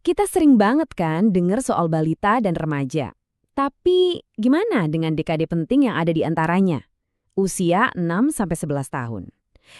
Kita sering banget kan dengar soal balita dan remaja. Tapi gimana dengan dekade penting yang ada di antaranya? Usia 6-11 tahun.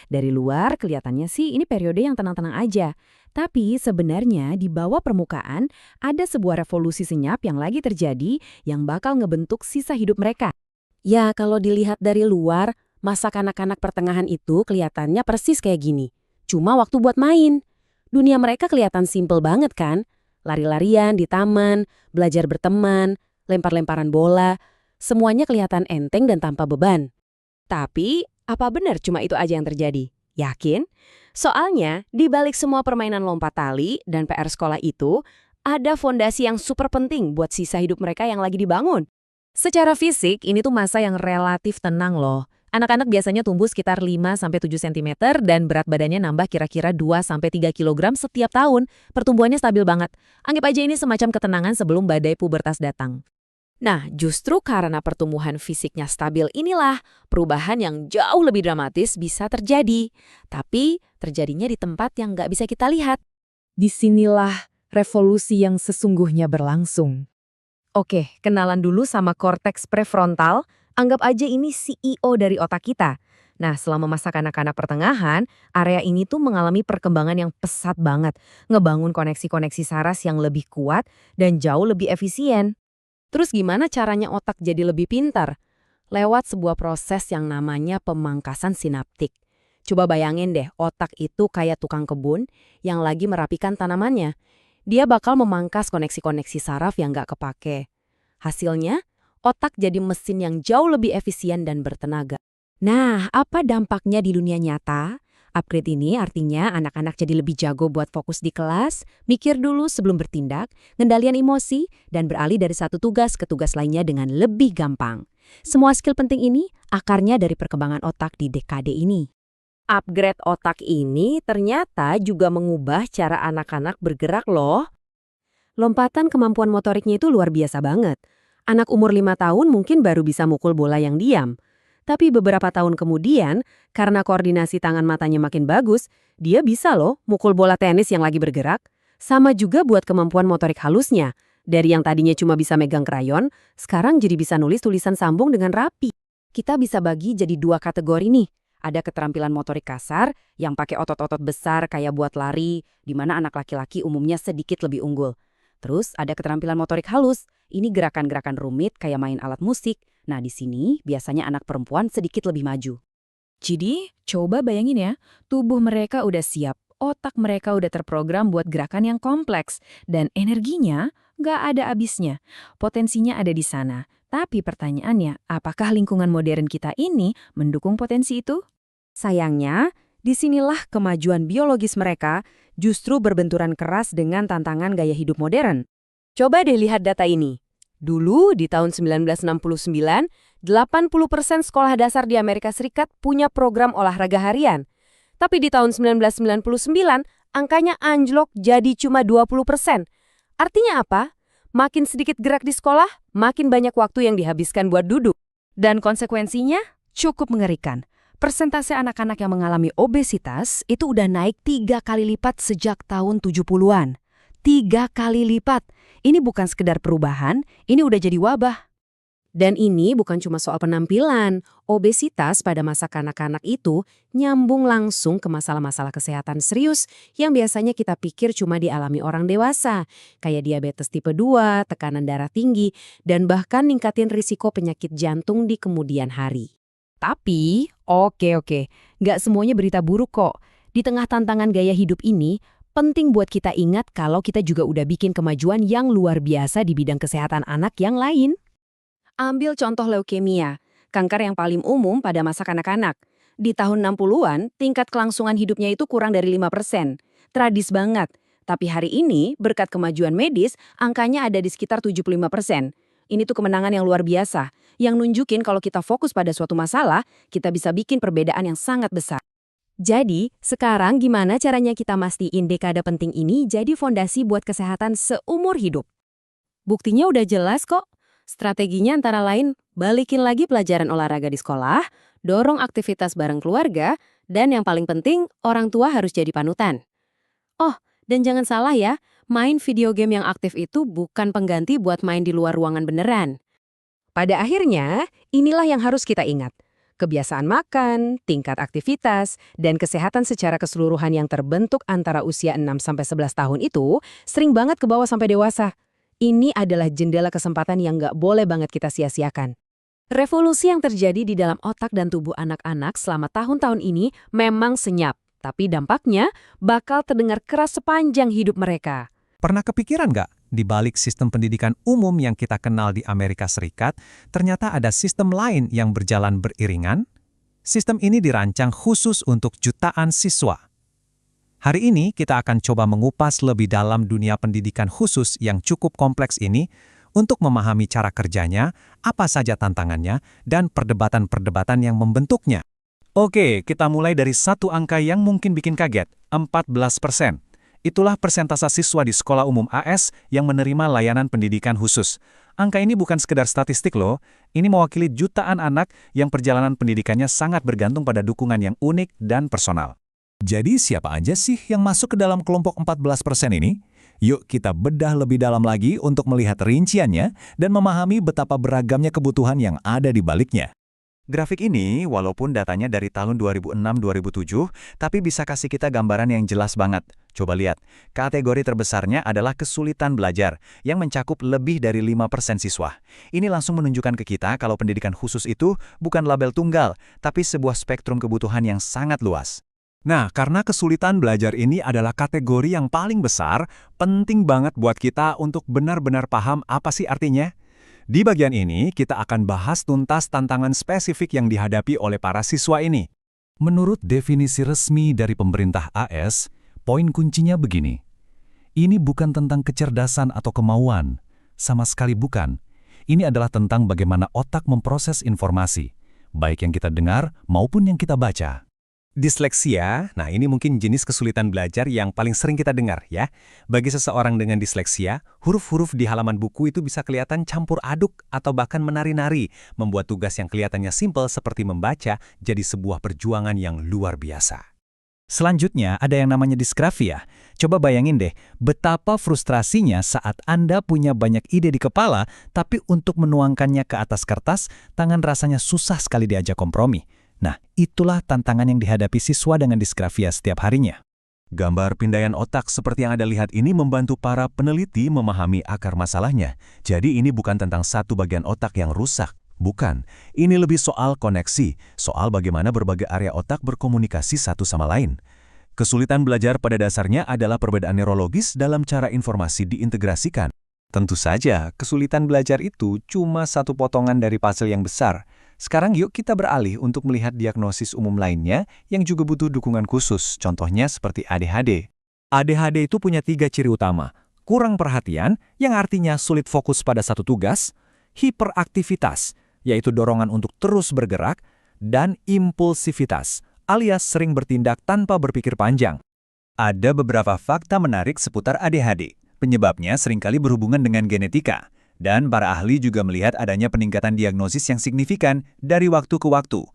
Dari luar kelihatannya sih ini periode yang tenang-tenang aja. Tapi sebenarnya di bawah permukaan ada sebuah revolusi senyap yang lagi terjadi yang bakal ngebentuk sisa hidup mereka. Ya, kalau dilihat dari luar, masa kanak-kanak pertengahan itu kelihatannya persis kayak gini. Cuma waktu buat main. Dunia mereka kelihatan simpel banget kan? Lari-larian di taman, belajar berteman, lempar-lemparan bola. Semuanya kelihatan enteng dan tanpa beban. Tapi, apa benar cuma itu aja yang terjadi? Yakin? Soalnya, di balik semua permainan lompat tali dan PR sekolah itu, ada fondasi yang super penting buat sisa hidup mereka yang lagi dibangun. Secara fisik, ini tuh masa yang relatif tenang loh. Anak-anak biasanya tumbuh sekitar 5-7 cm dan berat badannya nambah kira-kira 2-3 kg setiap tahun. Pertumbuhannya stabil banget. Anggap aja ini semacam ketenangan sebelum badai pubertas datang. Nah, justru karena pertumbuhan fisiknya stabil inilah perubahan yang jauh lebih dramatis bisa terjadi. Tapi terjadinya di tempat yang nggak bisa kita lihat. Disinilah revolusi yang sesungguhnya berlangsung. Oke, kenalan dulu sama korteks prefrontal. Anggap aja ini CEO dari otak kita. Nah, selama masa kanak-kanak pertengahan, area ini tuh mengalami perkembangan yang pesat banget. Ngebangun koneksi-koneksi saras yang lebih kuat dan jauh lebih efisien. Terus gimana caranya otak jadi lebih pintar? Lewat sebuah proses yang namanya pemangkasan sinaptik. Coba bayangin deh, otak itu kayak tukang kebun yang lagi merapikan tanamannya. Dia bakal memangkas koneksi-koneksi saraf yang nggak kepake. Hasilnya, otak jadi mesin yang jauh lebih efisien dan bertenaga. Nah, apa dampaknya di dunia nyata? Upgrade ini artinya anak-anak jadi lebih jago buat fokus di kelas, mikir dulu sebelum bertindak, ngendalian emosi, dan beralih dari satu tugas ke tugas lainnya dengan lebih gampang. Semua skill penting ini akarnya dari perkembangan otak di dekade ini. Upgrade otak ini ternyata juga mengubah cara anak-anak bergerak loh. Lompatan kemampuan motoriknya itu luar biasa banget. Anak umur 5 tahun mungkin baru bisa mukul bola yang diam. Tapi beberapa tahun kemudian, karena koordinasi tangan matanya makin bagus, dia bisa loh mukul bola tenis yang lagi bergerak. Sama juga buat kemampuan motorik halusnya. Dari yang tadinya cuma bisa megang krayon, sekarang jadi bisa nulis tulisan sambung dengan rapi. Kita bisa bagi jadi dua kategori nih. Ada keterampilan motorik kasar yang pakai otot-otot besar kayak buat lari, di mana anak laki-laki umumnya sedikit lebih unggul. Terus ada keterampilan motorik halus, ini gerakan-gerakan rumit kayak main alat musik. Nah di sini biasanya anak perempuan sedikit lebih maju. Jadi, coba bayangin ya, tubuh mereka udah siap, otak mereka udah terprogram buat gerakan yang kompleks, dan energinya nggak ada habisnya. Potensinya ada di sana. Tapi pertanyaannya, apakah lingkungan modern kita ini mendukung potensi itu? Sayangnya, disinilah kemajuan biologis mereka justru berbenturan keras dengan tantangan gaya hidup modern. Coba deh lihat data ini. Dulu di tahun 1969, 80% sekolah dasar di Amerika Serikat punya program olahraga harian. Tapi di tahun 1999, angkanya anjlok jadi cuma 20%. Artinya apa? Makin sedikit gerak di sekolah, makin banyak waktu yang dihabiskan buat duduk. Dan konsekuensinya cukup mengerikan. Persentase anak-anak yang mengalami obesitas itu udah naik 3 kali lipat sejak tahun 70-an. 3 kali lipat. Ini bukan sekedar perubahan, ini udah jadi wabah. Dan ini bukan cuma soal penampilan. Obesitas pada masa kanak-kanak itu nyambung langsung ke masalah-masalah kesehatan serius yang biasanya kita pikir cuma dialami orang dewasa, kayak diabetes tipe 2, tekanan darah tinggi, dan bahkan ningkatin risiko penyakit jantung di kemudian hari. Tapi, oke, nggak semuanya berita buruk kok. Di tengah tantangan gaya hidup ini, penting buat kita ingat kalau kita juga udah bikin kemajuan yang luar biasa di bidang kesehatan anak yang lain. Ambil contoh leukemia, kanker yang paling umum pada masa kanak-kanak. Di tahun 60-an, tingkat kelangsungan hidupnya itu kurang dari 5%. Tradis banget. Tapi hari ini, berkat kemajuan medis, angkanya ada di sekitar 75%. Ini tuh kemenangan yang luar biasa, yang nunjukin kalau kita fokus pada suatu masalah, kita bisa bikin perbedaan yang sangat besar. Jadi, sekarang gimana caranya kita mastiin dekade penting ini jadi fondasi buat kesehatan seumur hidup? Buktinya udah jelas kok. Strateginya antara lain, balikin lagi pelajaran olahraga di sekolah, dorong aktivitas bareng keluarga, dan yang paling penting, orang tua harus jadi panutan. Oh, dan jangan salah ya, main video game yang aktif itu bukan pengganti buat main di luar ruangan beneran. Pada akhirnya, inilah yang harus kita ingat. Kebiasaan makan, tingkat aktivitas, dan kesehatan secara keseluruhan yang terbentuk antara usia 6-11 tahun itu sering banget ke bawah sampai dewasa. Ini adalah jendela kesempatan yang nggak boleh banget kita sia-siakan. Revolusi yang terjadi di dalam otak dan tubuh anak-anak selama tahun-tahun ini memang senyap, tapi dampaknya bakal terdengar keras sepanjang hidup mereka. Pernah kepikiran nggak, di balik sistem pendidikan umum yang kita kenal di Amerika Serikat, ternyata ada sistem lain yang berjalan beriringan? Sistem ini dirancang khusus untuk jutaan siswa. Hari ini kita akan coba mengupas lebih dalam dunia pendidikan khusus yang cukup kompleks ini untuk memahami cara kerjanya, apa saja tantangannya, dan perdebatan-perdebatan yang membentuknya. Oke, kita mulai dari satu angka yang mungkin bikin kaget, 14%. Itulah persentase siswa di sekolah umum AS yang menerima layanan pendidikan khusus. Angka ini bukan sekedar statistik loh, ini mewakili jutaan anak yang perjalanan pendidikannya sangat bergantung pada dukungan yang unik dan personal. Jadi siapa aja sih yang masuk ke dalam kelompok 14% ini? Yuk kita bedah lebih dalam lagi untuk melihat rinciannya dan memahami betapa beragamnya kebutuhan yang ada di baliknya. Grafik ini, walaupun datanya dari tahun 2006-2007, tapi bisa kasih kita gambaran yang jelas banget. Coba lihat, kategori terbesarnya adalah kesulitan belajar, yang mencakup lebih dari 5% siswa. Ini langsung menunjukkan ke kita kalau pendidikan khusus itu bukan label tunggal, tapi sebuah spektrum kebutuhan yang sangat luas. Nah, karena kesulitan belajar ini adalah kategori yang paling besar, penting banget buat kita untuk benar-benar paham apa sih artinya. Di bagian ini, kita akan bahas tuntas tantangan spesifik yang dihadapi oleh para siswa ini. Menurut definisi resmi dari pemerintah AS, poin kuncinya begini. Ini bukan tentang kecerdasan atau kemauan. Sama sekali bukan. Ini adalah tentang bagaimana otak memproses informasi, baik yang kita dengar maupun yang kita baca. Disleksia, nah ini mungkin jenis kesulitan belajar yang paling sering kita dengar ya. Bagi seseorang dengan disleksia, huruf-huruf di halaman buku itu bisa kelihatan campur aduk atau bahkan menari-nari, membuat tugas yang kelihatannya simpel seperti membaca jadi sebuah perjuangan yang luar biasa. Selanjutnya ada yang namanya disgrafia. Coba bayangin deh, betapa frustrasinya saat Anda punya banyak ide di kepala, tapi untuk menuangkannya ke atas kertas, tangan rasanya susah sekali diajak kompromi. Nah, itulah tantangan yang dihadapi siswa dengan disgrafia setiap harinya. Gambar pindaian otak seperti yang Anda lihat ini membantu para peneliti memahami akar masalahnya. Jadi ini bukan tentang satu bagian otak yang rusak. Bukan. Ini lebih soal koneksi, soal bagaimana berbagai area otak berkomunikasi satu sama lain. Kesulitan belajar pada dasarnya adalah perbedaan neurologis dalam cara informasi diintegrasikan. Tentu saja, kesulitan belajar itu cuma satu potongan dari puzzle yang besar. Sekarang yuk kita beralih untuk melihat diagnosis umum lainnya yang juga butuh dukungan khusus, contohnya seperti ADHD. ADHD itu punya 3 ciri utama, kurang perhatian, yang artinya sulit fokus pada satu tugas, hiperaktivitas, yaitu dorongan untuk terus bergerak, dan impulsivitas, alias sering bertindak tanpa berpikir panjang. Ada beberapa fakta menarik seputar ADHD. Penyebabnya seringkali berhubungan dengan genetika. Dan para ahli juga melihat adanya peningkatan diagnosis yang signifikan dari waktu ke waktu.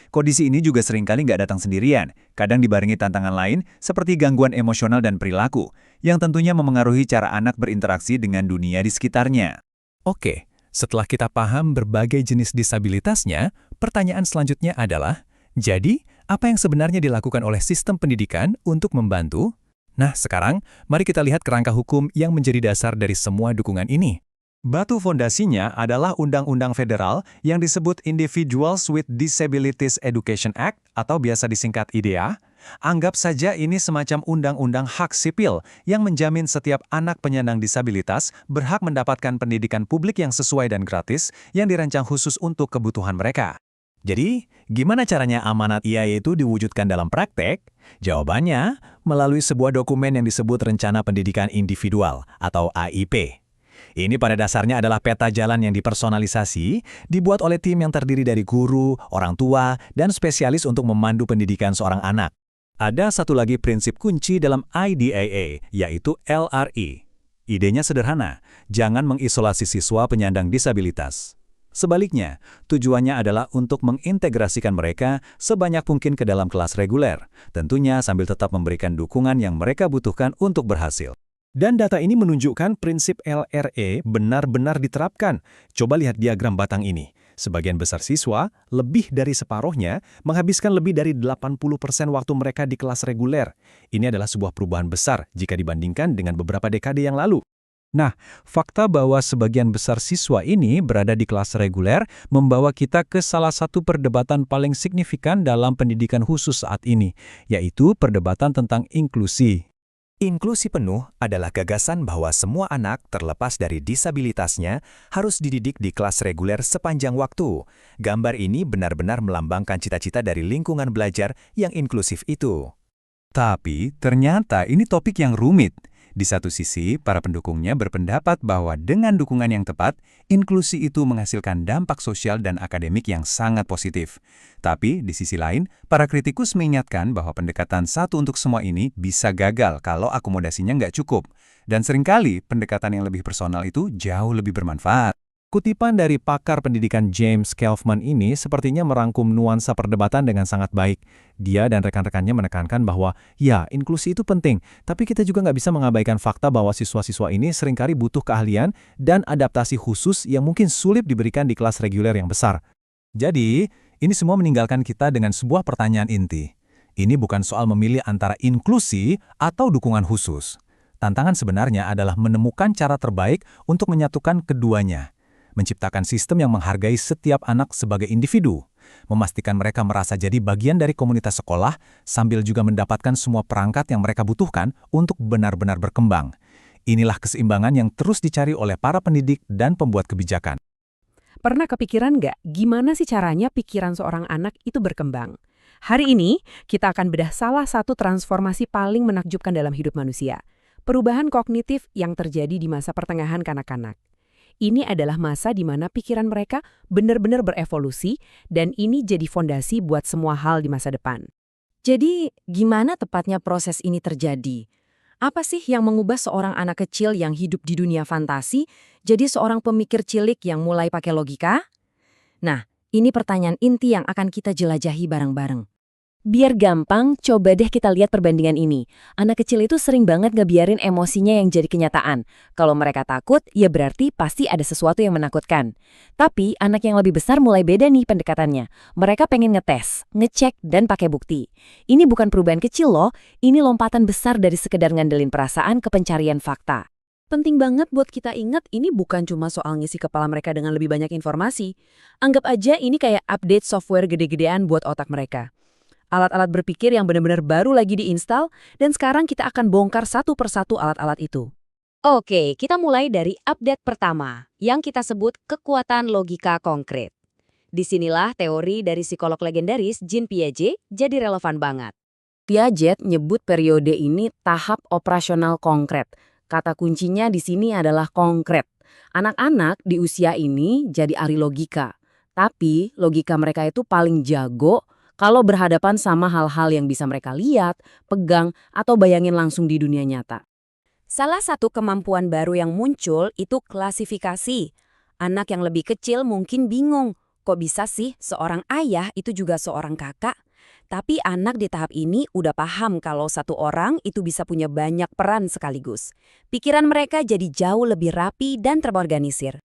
Kondisi ini juga seringkali nggak datang sendirian, kadang dibarengi tantangan lain seperti gangguan emosional dan perilaku, yang tentunya memengaruhi cara anak berinteraksi dengan dunia di sekitarnya. Oke, setelah kita paham berbagai jenis disabilitasnya, pertanyaan selanjutnya adalah, jadi apa yang sebenarnya dilakukan oleh sistem pendidikan untuk membantu? Nah, sekarang mari kita lihat kerangka hukum yang menjadi dasar dari semua dukungan ini. Batu fondasinya adalah Undang-Undang Federal yang disebut Individuals with Disabilities Education Act atau biasa disingkat IDEA. Anggap saja ini semacam undang-undang hak sipil yang menjamin setiap anak penyandang disabilitas berhak mendapatkan pendidikan publik yang sesuai dan gratis yang dirancang khusus untuk kebutuhan mereka. Jadi, gimana caranya amanat IAI itu diwujudkan dalam praktek? Jawabannya, melalui sebuah dokumen yang disebut Rencana Pendidikan Individual atau AIP. Ini pada dasarnya adalah peta jalan yang dipersonalisasi, dibuat oleh tim yang terdiri dari guru, orang tua, dan spesialis untuk memandu pendidikan seorang anak. Ada satu lagi prinsip kunci dalam IDEA, yaitu LRI. Idenya sederhana, jangan mengisolasi siswa penyandang disabilitas. Sebaliknya, tujuannya adalah untuk mengintegrasikan mereka sebanyak mungkin ke dalam kelas reguler, tentunya sambil tetap memberikan dukungan yang mereka butuhkan untuk berhasil. Dan data ini menunjukkan prinsip LRE benar-benar diterapkan. Coba lihat diagram batang ini. Sebagian besar siswa, lebih dari separuhnya, menghabiskan lebih dari 80% waktu mereka di kelas reguler. Ini adalah sebuah perubahan besar jika dibandingkan dengan beberapa dekade yang lalu. Nah, fakta bahwa sebagian besar siswa ini berada di kelas reguler membawa kita ke salah satu perdebatan paling signifikan dalam pendidikan khusus saat ini, yaitu perdebatan tentang inklusi. Inklusi penuh adalah gagasan bahwa semua anak, terlepas dari disabilitasnya, harus dididik di kelas reguler sepanjang waktu. Gambar ini benar-benar melambangkan cita-cita dari lingkungan belajar yang inklusif itu. Tapi, ternyata ini topik yang rumit. Di satu sisi, para pendukungnya berpendapat bahwa dengan dukungan yang tepat, inklusi itu menghasilkan dampak sosial dan akademik yang sangat positif. Tapi, di sisi lain, para kritikus mengingatkan bahwa pendekatan satu untuk semua ini bisa gagal kalau akomodasinya nggak cukup. Dan seringkali, pendekatan yang lebih personal itu jauh lebih bermanfaat. Kutipan dari pakar pendidikan James Kaufman ini sepertinya merangkum nuansa perdebatan dengan sangat baik. Dia dan rekan-rekannya menekankan bahwa, ya, inklusi itu penting, tapi kita juga nggak bisa mengabaikan fakta bahwa siswa-siswa ini seringkali butuh keahlian dan adaptasi khusus yang mungkin sulit diberikan di kelas reguler yang besar. Jadi, ini semua meninggalkan kita dengan sebuah pertanyaan inti. Ini bukan soal memilih antara inklusi atau dukungan khusus. Tantangan sebenarnya adalah menemukan cara terbaik untuk menyatukan keduanya. Menciptakan sistem yang menghargai setiap anak sebagai individu, memastikan mereka merasa jadi bagian dari komunitas sekolah, sambil juga mendapatkan semua perangkat yang mereka butuhkan untuk benar-benar berkembang. Inilah keseimbangan yang terus dicari oleh para pendidik dan pembuat kebijakan. Pernah kepikiran nggak gimana sih caranya pikiran seorang anak itu berkembang? Hari ini, kita akan bedah salah satu transformasi paling menakjubkan dalam hidup manusia. Perubahan kognitif yang terjadi di masa pertengahan kanak-kanak. Ini adalah masa di mana pikiran mereka benar-benar berevolusi dan ini jadi fondasi buat semua hal di masa depan. Jadi, gimana tepatnya proses ini terjadi? Apa sih yang mengubah seorang anak kecil yang hidup di dunia fantasi jadi seorang pemikir cilik yang mulai pakai logika? Nah, ini pertanyaan inti yang akan kita jelajahi bareng-bareng. Biar gampang, coba deh kita lihat perbandingan ini. Anak kecil itu sering banget ngebiarin emosinya yang jadi kenyataan. Kalau mereka takut, ya berarti pasti ada sesuatu yang menakutkan. Tapi anak yang lebih besar mulai beda nih pendekatannya. Mereka pengen ngetes, ngecek, dan pakai bukti. Ini bukan perubahan kecil loh, ini lompatan besar dari sekedar ngandelin perasaan ke pencarian fakta. Penting banget buat kita ingat ini bukan cuma soal ngisi kepala mereka dengan lebih banyak informasi. Anggap aja ini kayak update software gede-gedean buat otak mereka. Alat-alat berpikir yang benar-benar baru lagi diinstal, dan sekarang kita akan bongkar satu persatu alat-alat itu. Oke, kita mulai dari update pertama, yang kita sebut kekuatan logika konkret. Disinilah teori dari psikolog legendaris Jean Piaget jadi relevan banget. Piaget nyebut periode ini tahap operasional konkret. Kata kuncinya di sini adalah konkret. Anak-anak di usia ini jadi ahli logika. Tapi logika mereka itu paling jago kalau berhadapan sama hal-hal yang bisa mereka lihat, pegang, atau bayangin langsung di dunia nyata. Salah satu kemampuan baru yang muncul itu klasifikasi. Anak yang lebih kecil mungkin bingung, kok bisa sih seorang ayah itu juga seorang kakak? Tapi anak di tahap ini udah paham kalau satu orang itu bisa punya banyak peran sekaligus. Pikiran mereka jadi jauh lebih rapi dan terorganisir.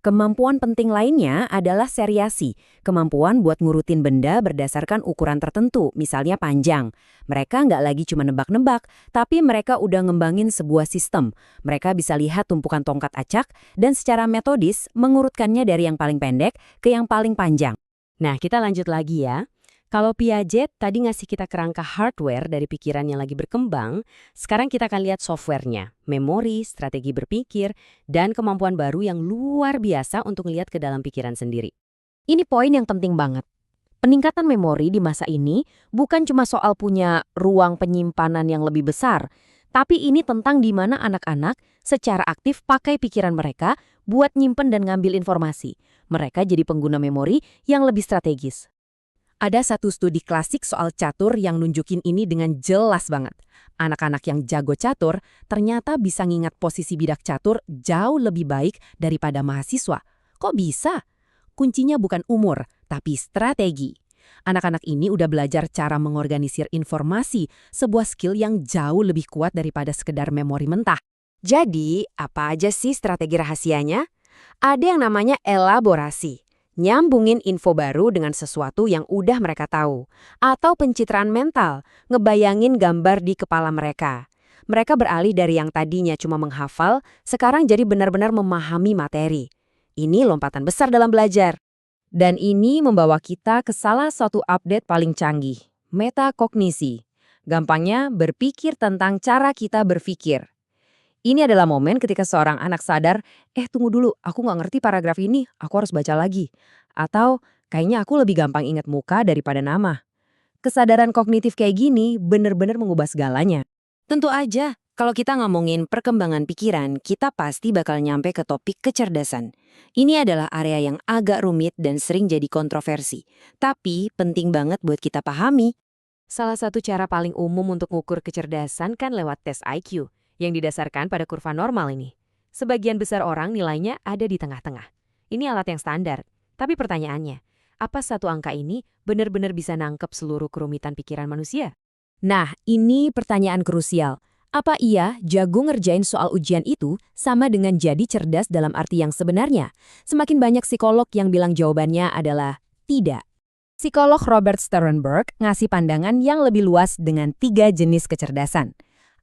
Kemampuan penting lainnya adalah seriasi, kemampuan buat ngurutin benda berdasarkan ukuran tertentu, misalnya panjang. Mereka nggak lagi cuma nebak-nebak, tapi mereka udah ngembangin sebuah sistem. Mereka bisa lihat tumpukan tongkat acak dan secara metodis mengurutkannya dari yang paling pendek ke yang paling panjang. Nah, kita lanjut lagi ya. Kalau Piaget tadi ngasih kita kerangka hardware dari pikiran yang lagi berkembang, sekarang kita akan lihat softwarenya, memori, strategi berpikir, dan kemampuan baru yang luar biasa untuk melihat ke dalam pikiran sendiri. Ini poin yang penting banget. Peningkatan memori di masa ini bukan cuma soal punya ruang penyimpanan yang lebih besar, tapi ini tentang di mana anak-anak secara aktif pakai pikiran mereka buat nyimpen dan ngambil informasi. Mereka jadi pengguna memori yang lebih strategis. Ada satu studi klasik soal catur yang nunjukin ini dengan jelas banget. Anak-anak yang jago catur ternyata bisa ngingat posisi bidak catur jauh lebih baik daripada mahasiswa. Kok bisa? Kuncinya bukan umur, tapi strategi. Anak-anak ini udah belajar cara mengorganisir informasi, sebuah skill yang jauh lebih kuat daripada sekedar memori mentah. Jadi, apa aja sih strategi rahasianya? Ada yang namanya elaborasi. Nyambungin info baru dengan sesuatu yang udah mereka tahu. Atau pencitraan mental, ngebayangin gambar di kepala mereka. Mereka beralih dari yang tadinya cuma menghafal, sekarang jadi benar-benar memahami materi. Ini lompatan besar dalam belajar. Dan ini membawa kita ke salah satu update paling canggih, metakognisi. Gampangnya berpikir tentang cara kita berpikir. Ini adalah momen ketika seorang anak sadar, tunggu dulu, aku nggak ngerti paragraf ini, aku harus baca lagi. Atau, kayaknya aku lebih gampang ingat muka daripada nama. Kesadaran kognitif kayak gini bener-bener mengubah segalanya. Tentu aja, kalau kita ngomongin perkembangan pikiran, kita pasti bakal nyampe ke topik kecerdasan. Ini adalah area yang agak rumit dan sering jadi kontroversi. Tapi penting banget buat kita pahami. Salah satu cara paling umum untuk mengukur kecerdasan kan lewat tes IQ, yang didasarkan pada kurva normal ini. Sebagian besar orang nilainya ada di tengah-tengah. Ini alat yang standar. Tapi pertanyaannya, apa satu angka ini benar-benar bisa nangkep seluruh kerumitan pikiran manusia? Nah, ini pertanyaan krusial. Apa iya jago ngerjain soal ujian itu sama dengan jadi cerdas dalam arti yang sebenarnya? Semakin banyak psikolog yang bilang jawabannya adalah tidak. Psikolog Robert Sternberg ngasih pandangan yang lebih luas dengan 3 jenis kecerdasan.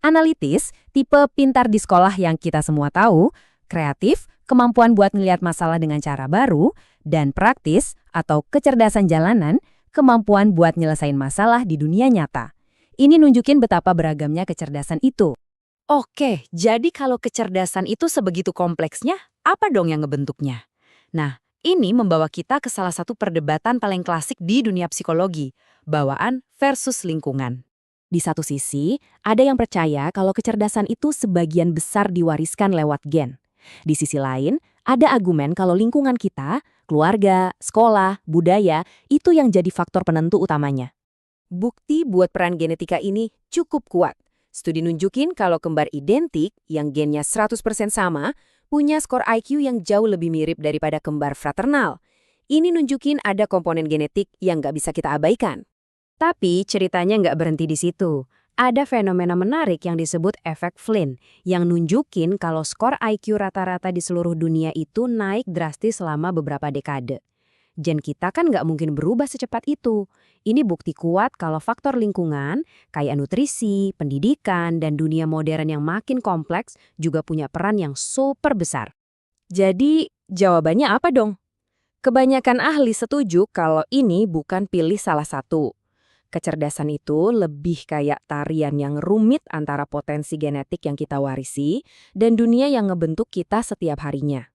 Analitis, tipe pintar di sekolah yang kita semua tahu, kreatif, kemampuan buat ngelihat masalah dengan cara baru, dan praktis atau kecerdasan jalanan, kemampuan buat nyelesain masalah di dunia nyata. Ini nunjukin betapa beragamnya kecerdasan itu. Oke, jadi kalau kecerdasan itu sebegitu kompleksnya, apa dong yang ngebentuknya? Nah, ini membawa kita ke salah satu perdebatan paling klasik di dunia psikologi, bawaan versus lingkungan. Di satu sisi, ada yang percaya kalau kecerdasan itu sebagian besar diwariskan lewat gen. Di sisi lain, ada argumen kalau lingkungan kita, keluarga, sekolah, budaya, itu yang jadi faktor penentu utamanya. Bukti buat peran genetika ini cukup kuat. Studi nunjukin kalau kembar identik yang gennya 100% sama, punya skor IQ yang jauh lebih mirip daripada kembar fraternal. Ini nunjukin ada komponen genetik yang nggak bisa kita abaikan. Tapi ceritanya nggak berhenti di situ. Ada fenomena menarik yang disebut efek Flynn, yang nunjukin kalau skor IQ rata-rata di seluruh dunia itu naik drastis selama beberapa dekade. Gen kita kan nggak mungkin berubah secepat itu. Ini bukti kuat kalau faktor lingkungan, kayak nutrisi, pendidikan, dan dunia modern yang makin kompleks juga punya peran yang super besar. Jadi, jawabannya apa dong? Kebanyakan ahli setuju kalau ini bukan pilih salah satu. Kecerdasan itu lebih kayak tarian yang rumit antara potensi genetik yang kita warisi dan dunia yang ngebentuk kita setiap harinya.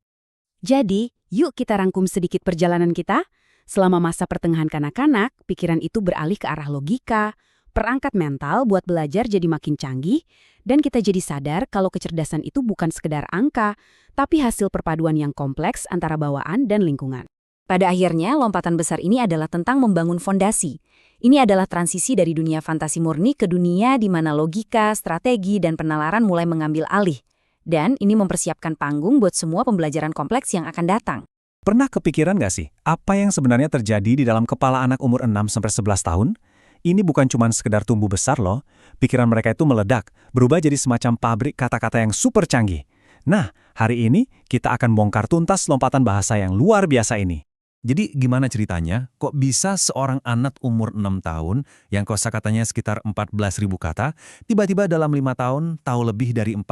Jadi, yuk kita rangkum sedikit perjalanan kita. Selama masa pertengahan kanak-kanak, pikiran itu beralih ke arah logika, perangkat mental buat belajar jadi makin canggih, dan kita jadi sadar kalau kecerdasan itu bukan sekedar angka, tapi hasil perpaduan yang kompleks antara bawaan dan lingkungan. Pada akhirnya, lompatan besar ini adalah tentang membangun fondasi. Ini adalah transisi dari dunia fantasi murni ke dunia di mana logika, strategi, dan penalaran mulai mengambil alih. Dan ini mempersiapkan panggung buat semua pembelajaran kompleks yang akan datang. Pernah kepikiran nggak sih, apa yang sebenarnya terjadi di dalam kepala anak umur 6-11 tahun? Ini bukan cuma sekedar tumbuh besar loh. Pikiran mereka itu meledak, berubah jadi semacam pabrik kata-kata yang super canggih. Nah, hari ini kita akan bongkar tuntas lompatan bahasa yang luar biasa ini. Jadi gimana ceritanya? Kok bisa seorang anak umur 6 tahun yang kosakatanya sekitar 14.000 kata, tiba-tiba dalam 5 tahun tahu lebih dari 40.000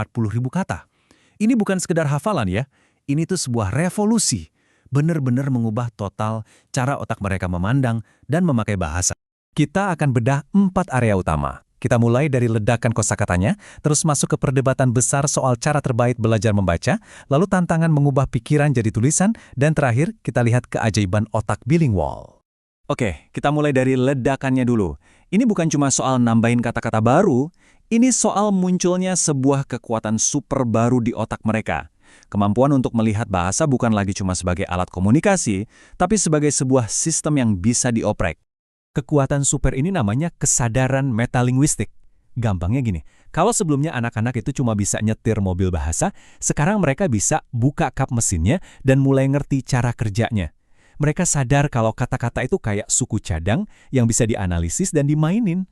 kata? Ini bukan sekedar hafalan ya, ini tuh sebuah revolusi. Benar-benar mengubah total cara otak mereka memandang dan memakai bahasa. Kita akan bedah 4 area utama. Kita mulai dari ledakan kosakatanya, terus masuk ke perdebatan besar soal cara terbaik belajar membaca, lalu tantangan mengubah pikiran jadi tulisan, dan terakhir kita lihat keajaiban otak bilingual. Oke, kita mulai dari ledakannya dulu. Ini bukan cuma soal nambahin kata-kata baru, ini soal munculnya sebuah kekuatan super baru di otak mereka. Kemampuan untuk melihat bahasa bukan lagi cuma sebagai alat komunikasi, tapi sebagai sebuah sistem yang bisa dioprek. Kekuatan super ini namanya kesadaran metalinguistik. Gampangnya gini, kalau sebelumnya anak-anak itu cuma bisa nyetir mobil bahasa, sekarang mereka bisa buka kap mesinnya dan mulai ngerti cara kerjanya. Mereka sadar kalau kata-kata itu kayak suku cadang yang bisa dianalisis dan dimainin.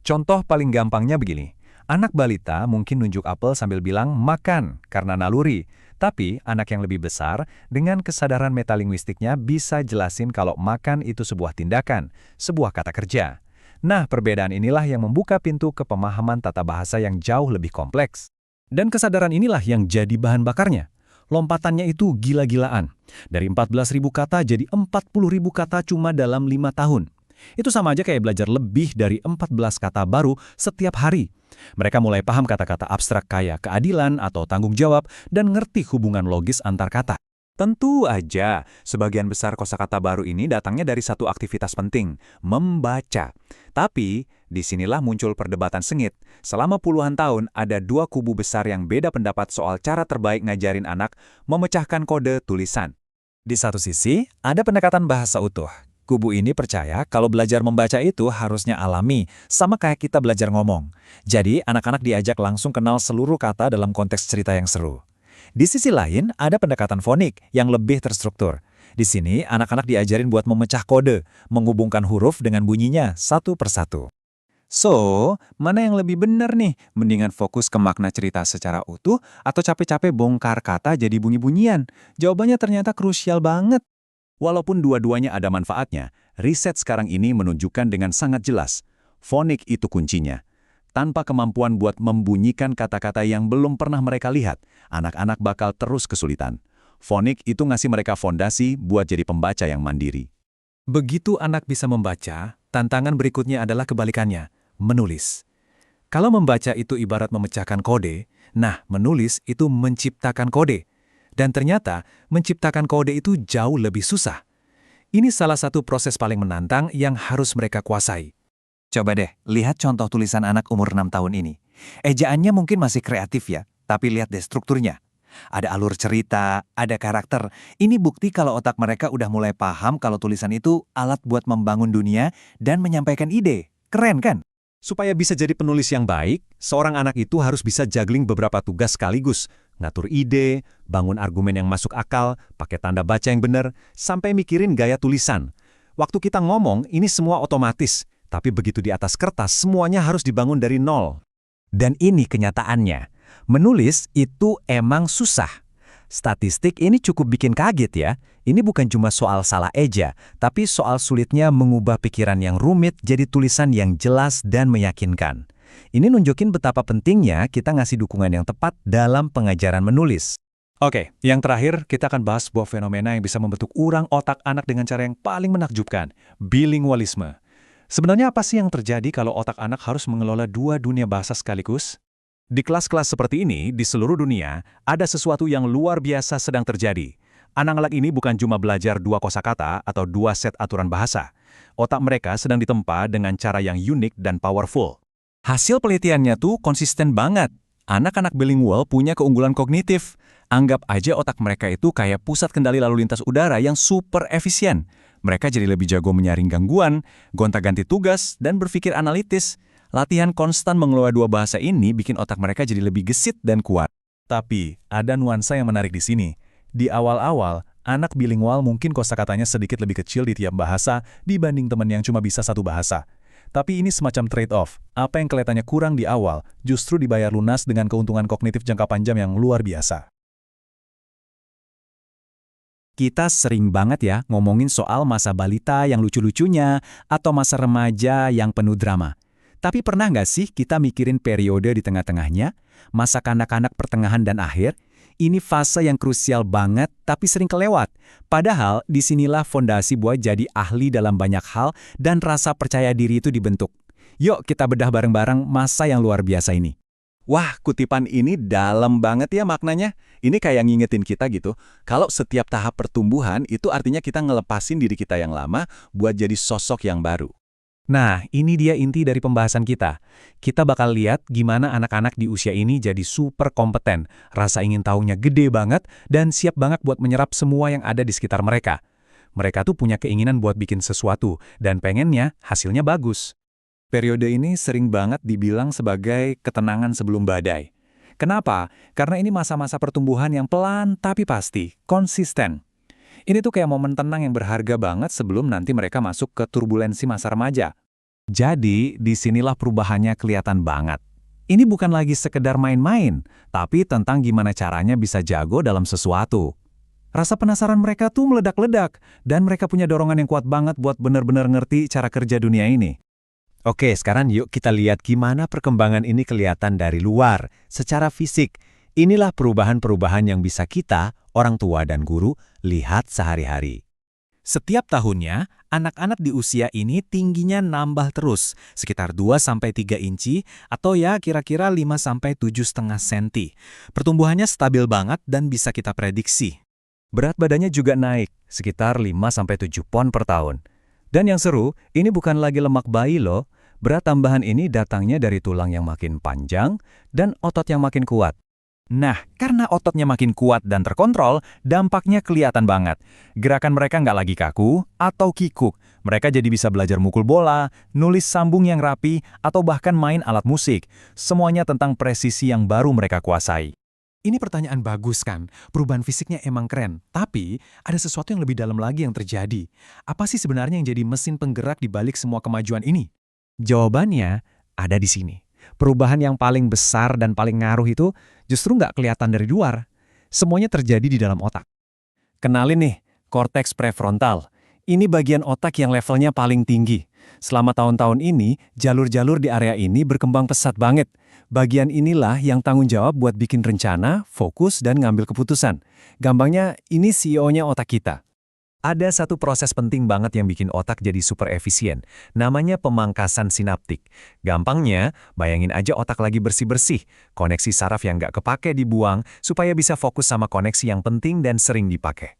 Contoh paling gampangnya begini. Anak balita mungkin nunjuk apel sambil bilang makan karena naluri. Tapi anak yang lebih besar dengan kesadaran metalinguistiknya bisa jelasin kalau makan itu sebuah tindakan, sebuah kata kerja. Nah, perbedaan inilah yang membuka pintu ke pemahaman tata bahasa yang jauh lebih kompleks. Dan kesadaran inilah yang jadi bahan bakarnya. Lompatannya itu gila-gilaan. Dari 14.000 kata jadi 40.000 kata cuma dalam 5 tahun. Itu sama aja kayak belajar lebih dari 14 kata baru setiap hari. Mereka mulai paham kata-kata abstrak kayak keadilan atau tanggung jawab dan ngerti hubungan logis antar kata. Tentu aja, sebagian besar kosakata baru ini datangnya dari satu aktivitas penting, membaca. Tapi, disinilah muncul perdebatan sengit. Selama puluhan tahun, ada dua kubu besar yang beda pendapat soal cara terbaik ngajarin anak memecahkan kode tulisan. Di satu sisi, ada pendekatan bahasa utuh. Kubu ini percaya kalau belajar membaca itu harusnya alami, sama kayak kita belajar ngomong. Jadi, anak-anak diajak langsung kenal seluruh kata dalam konteks cerita yang seru. Di sisi lain, ada pendekatan fonik yang lebih terstruktur. Di sini, anak-anak diajarin buat memecah kode, menghubungkan huruf dengan bunyinya satu persatu. So, mana yang lebih benar nih? Mendingan fokus ke makna cerita secara utuh atau capek-capek bongkar kata jadi bunyi-bunyian? Jawabannya ternyata krusial banget. Walaupun dua-duanya ada manfaatnya, riset sekarang ini menunjukkan dengan sangat jelas, fonik itu kuncinya. Tanpa kemampuan buat membunyikan kata-kata yang belum pernah mereka lihat, anak-anak bakal terus kesulitan. Fonik itu ngasih mereka fondasi buat jadi pembaca yang mandiri. Begitu anak bisa membaca, tantangan berikutnya adalah kebalikannya, menulis. Kalau membaca itu ibarat memecahkan kode, nah menulis itu menciptakan kode. Dan ternyata, menciptakan kode itu jauh lebih susah. Ini salah satu proses paling menantang yang harus mereka kuasai. Coba deh, lihat contoh tulisan anak umur 6 tahun ini. Ejaannya mungkin masih kreatif ya, tapi lihat deh strukturnya. Ada alur cerita, ada karakter. Ini bukti kalau otak mereka udah mulai paham kalau tulisan itu alat buat membangun dunia dan menyampaikan ide. Keren kan? Supaya bisa jadi penulis yang baik, seorang anak itu harus bisa juggling beberapa tugas sekaligus. Ngatur ide, bangun argumen yang masuk akal, pakai tanda baca yang benar, sampai mikirin gaya tulisan. Waktu kita ngomong, ini semua otomatis. Tapi begitu di atas kertas, semuanya harus dibangun dari nol. Dan ini kenyataannya. Menulis itu emang susah. Statistik ini cukup bikin kaget ya. Ini bukan cuma soal salah eja, tapi soal sulitnya mengubah pikiran yang rumit jadi tulisan yang jelas dan meyakinkan. Ini nunjukin betapa pentingnya kita ngasih dukungan yang tepat dalam pengajaran menulis. Oke, yang terakhir kita akan bahas sebuah fenomena yang bisa membentuk urang otak anak dengan cara yang paling menakjubkan, bilingualisme. Sebenarnya apa sih yang terjadi kalau otak anak harus mengelola dua dunia bahasa sekaligus? Di kelas-kelas seperti ini, di seluruh dunia, ada sesuatu yang luar biasa sedang terjadi. Anak-anak ini bukan cuma belajar dua kosakata atau dua set aturan bahasa. Otak mereka sedang ditempa dengan cara yang unik dan powerful. Hasil penelitiannya tuh konsisten banget. Anak-anak bilingual punya keunggulan kognitif. Anggap aja otak mereka itu kayak pusat kendali lalu lintas udara yang super efisien. Mereka jadi lebih jago menyaring gangguan, gonta-ganti tugas, dan berpikir analitis. Latihan konstan mengelola dua bahasa ini bikin otak mereka jadi lebih gesit dan kuat. Tapi, ada nuansa yang menarik di sini. Di awal-awal, anak bilingual mungkin kosakatanya sedikit lebih kecil di tiap bahasa dibanding teman yang cuma bisa satu bahasa. Tapi ini semacam trade-off. Apa yang kelihatannya kurang di awal, justru dibayar lunas dengan keuntungan kognitif jangka panjang yang luar biasa. Kita sering banget ya ngomongin soal masa balita yang lucu-lucunya atau masa remaja yang penuh drama. Tapi pernah nggak sih kita mikirin periode di tengah-tengahnya, masa kanak-kanak pertengahan dan akhir? Ini fase yang krusial banget tapi sering kelewat. Padahal disinilah fondasi buat jadi ahli dalam banyak hal dan rasa percaya diri itu dibentuk. Yuk kita bedah bareng-bareng masa yang luar biasa ini. Wah, kutipan ini dalam banget ya maknanya. Ini kayak ngingetin kita gitu, kalau setiap tahap pertumbuhan itu artinya kita ngelepasin diri kita yang lama buat jadi sosok yang baru. Nah, ini dia inti dari pembahasan kita. Kita bakal lihat gimana anak-anak di usia ini jadi super kompeten, rasa ingin tahunya gede banget, dan siap banget buat menyerap semua yang ada di sekitar mereka. Mereka tuh punya keinginan buat bikin sesuatu, dan pengennya hasilnya bagus. Periode ini sering banget dibilang sebagai ketenangan sebelum badai. Kenapa? Karena ini masa-masa pertumbuhan yang pelan tapi pasti, konsisten. Ini tuh kayak momen tenang yang berharga banget sebelum nanti mereka masuk ke turbulensi masa remaja. Jadi, disinilah perubahannya kelihatan banget. Ini bukan lagi sekedar main-main, tapi tentang gimana caranya bisa jago dalam sesuatu. Rasa penasaran mereka tuh meledak-ledak, dan mereka punya dorongan yang kuat banget buat benar-benar ngerti cara kerja dunia ini. Oke, sekarang yuk kita lihat gimana perkembangan ini kelihatan dari luar, secara fisik. Inilah perubahan-perubahan yang bisa kita, orang tua dan guru, lihat sehari-hari. Setiap tahunnya, anak-anak di usia ini tingginya nambah terus, sekitar 2-3 inci atau ya kira-kira 5-7,5 senti. Pertumbuhannya stabil banget dan bisa kita prediksi. Berat badannya juga naik, sekitar 5-7 pon per tahun. Dan yang seru, ini bukan lagi lemak bayi loh. Berat tambahan ini datangnya dari tulang yang makin panjang dan otot yang makin kuat. Nah, karena ototnya makin kuat dan terkontrol, dampaknya kelihatan banget. Gerakan mereka nggak lagi kaku atau kikuk. Mereka jadi bisa belajar mukul bola, nulis sambung yang rapi, atau bahkan main alat musik. Semuanya tentang presisi yang baru mereka kuasai. Ini pertanyaan bagus kan? Perubahan fisiknya emang keren, tapi ada sesuatu yang lebih dalam lagi yang terjadi. Apa sih sebenarnya yang jadi mesin penggerak di balik semua kemajuan ini? Jawabannya ada di sini. Perubahan yang paling besar dan paling ngaruh itu justru nggak kelihatan dari luar. Semuanya terjadi di dalam otak. Kenalin nih, korteks prefrontal. Ini bagian otak yang levelnya paling tinggi. Selama tahun-tahun ini, jalur-jalur di area ini berkembang pesat banget. Bagian inilah yang tanggung jawab buat bikin rencana, fokus, dan ngambil keputusan. Gampangnya, ini CEO-nya otak kita. Ada satu proses penting banget yang bikin otak jadi super efisien. Namanya pemangkasan sinaptik. Gampangnya, bayangin aja otak lagi bersih-bersih. Koneksi saraf yang nggak kepake dibuang supaya bisa fokus sama koneksi yang penting dan sering dipakai.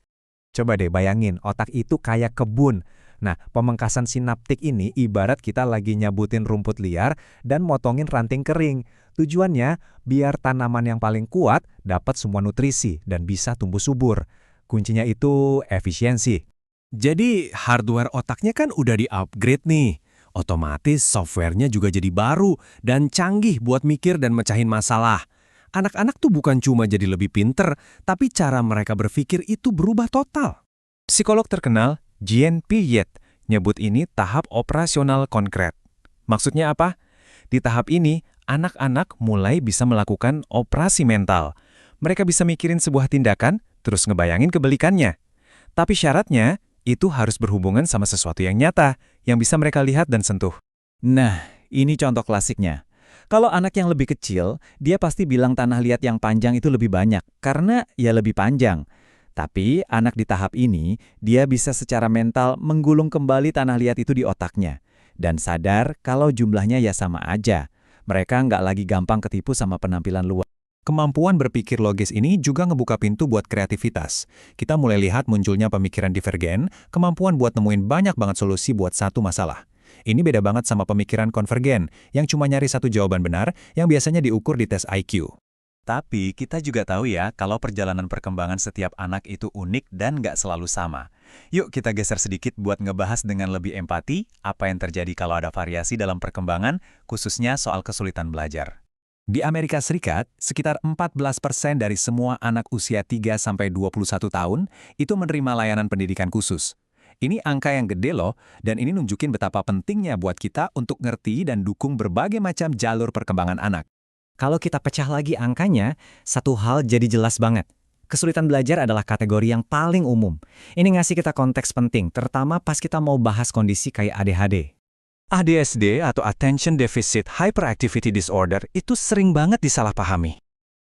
Coba deh bayangin, otak itu kayak kebun. Nah, pemangkasan sinaptik ini ibarat kita lagi nyabutin rumput liar dan motongin ranting kering. Tujuannya, biar tanaman yang paling kuat dapat semua nutrisi dan bisa tumbuh subur. Kuncinya itu efisiensi. Jadi hardware otaknya kan udah di-upgrade nih. Otomatis softwarenya juga jadi baru dan canggih buat mikir dan mecahin masalah. Anak-anak tuh bukan cuma jadi lebih pinter, tapi cara mereka berpikir itu berubah total. Psikolog terkenal, Jean Piaget, nyebut ini tahap operasional konkret. Maksudnya apa? Di tahap ini, anak-anak mulai bisa melakukan operasi mental. Mereka bisa mikirin sebuah tindakan, terus ngebayangin kebalikannya. Tapi syaratnya, itu harus berhubungan sama sesuatu yang nyata, yang bisa mereka lihat dan sentuh. Nah, ini contoh klasiknya. Kalau anak yang lebih kecil, dia pasti bilang tanah liat yang panjang itu lebih banyak, karena ya lebih panjang. Tapi anak di tahap ini, dia bisa secara mental menggulung kembali tanah liat itu di otaknya. Dan sadar kalau jumlahnya ya sama aja. Mereka nggak lagi gampang ketipu sama penampilan luar. Kemampuan berpikir logis ini juga ngebuka pintu buat kreativitas. Kita mulai lihat munculnya pemikiran divergen, kemampuan buat nemuin banyak banget solusi buat satu masalah. Ini beda banget sama pemikiran konvergen, yang cuma nyari satu jawaban benar, yang biasanya diukur di tes IQ. Tapi kita juga tahu ya, kalau perjalanan perkembangan setiap anak itu unik dan nggak selalu sama. Yuk kita geser sedikit buat ngebahas dengan lebih empati, apa yang terjadi kalau ada variasi dalam perkembangan, khususnya soal kesulitan belajar. Di Amerika Serikat, sekitar 14% dari semua anak usia 3-21 tahun itu menerima layanan pendidikan khusus. Ini angka yang gede loh, dan ini nunjukin betapa pentingnya buat kita untuk ngerti dan dukung berbagai macam jalur perkembangan anak. Kalau kita pecah lagi angkanya, satu hal jadi jelas banget. Kesulitan belajar adalah kategori yang paling umum. Ini ngasih kita konteks penting, terutama pas kita mau bahas kondisi kayak ADHD. ADHD atau Attention Deficit Hyperactivity Disorder itu sering banget disalahpahami.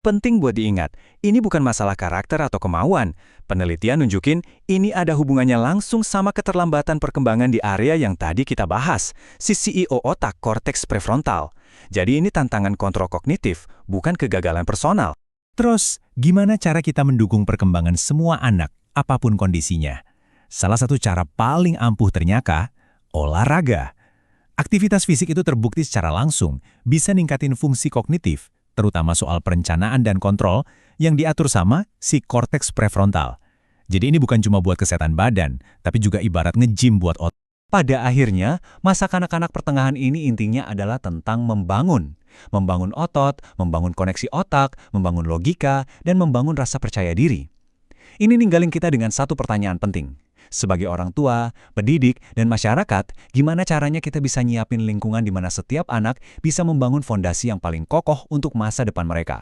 Penting buat diingat, ini bukan masalah karakter atau kemauan. Penelitian nunjukin ini ada hubungannya langsung sama keterlambatan perkembangan di area yang tadi kita bahas, si CEO otak korteks prefrontal. Jadi ini tantangan kontrol kognitif, bukan kegagalan personal. Terus, gimana cara kita mendukung perkembangan semua anak, apapun kondisinya? Salah satu cara paling ampuh ternyata, olahraga. Aktivitas fisik itu terbukti secara langsung bisa ningkatin fungsi kognitif, terutama soal perencanaan dan kontrol yang diatur sama si korteks prefrontal. Jadi ini bukan cuma buat kesehatan badan, tapi juga ibarat nge-gym buat otak. Pada akhirnya, masa kanak-kanak pertengahan ini intinya adalah tentang membangun. Membangun otot, membangun koneksi otak, membangun logika, dan membangun rasa percaya diri. Ini ninggalin kita dengan satu pertanyaan penting. Sebagai orang tua, pendidik, dan masyarakat, gimana caranya kita bisa nyiapin lingkungan di mana setiap anak bisa membangun fondasi yang paling kokoh untuk masa depan mereka?